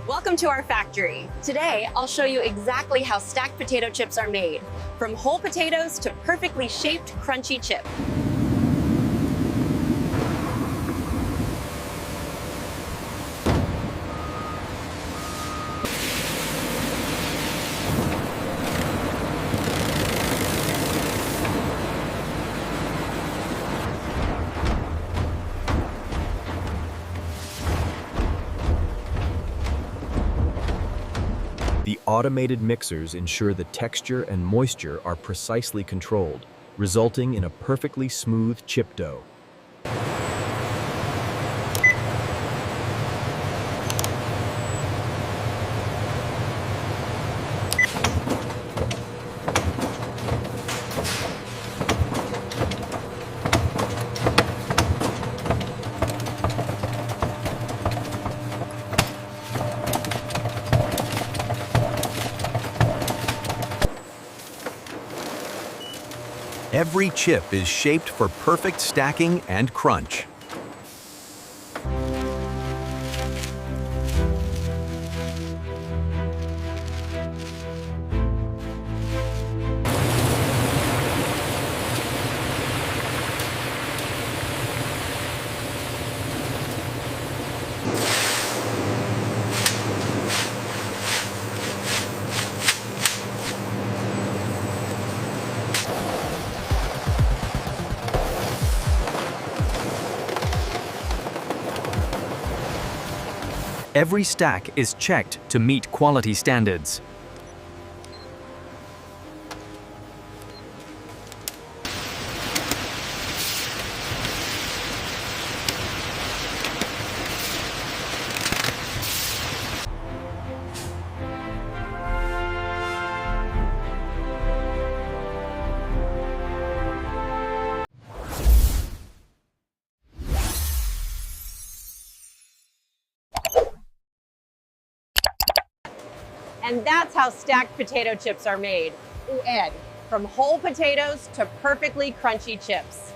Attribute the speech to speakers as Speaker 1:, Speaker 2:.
Speaker 1: Welcome to our factory. Today, I'll show you exactly how stacked potato chips are made, from whole potatoes to perfectly shaped, crunchy chips.
Speaker 2: The automated mixers ensure the texture and moisture are precisely controlled, resulting in a perfectly smooth chip dough. Every chip is shaped for perfect stacking and crunch. Every stack is checked to meet quality standards.
Speaker 1: And that's how stacked potato chips are made. Ooh, Ed, from whole potatoes to perfectly crunchy chips.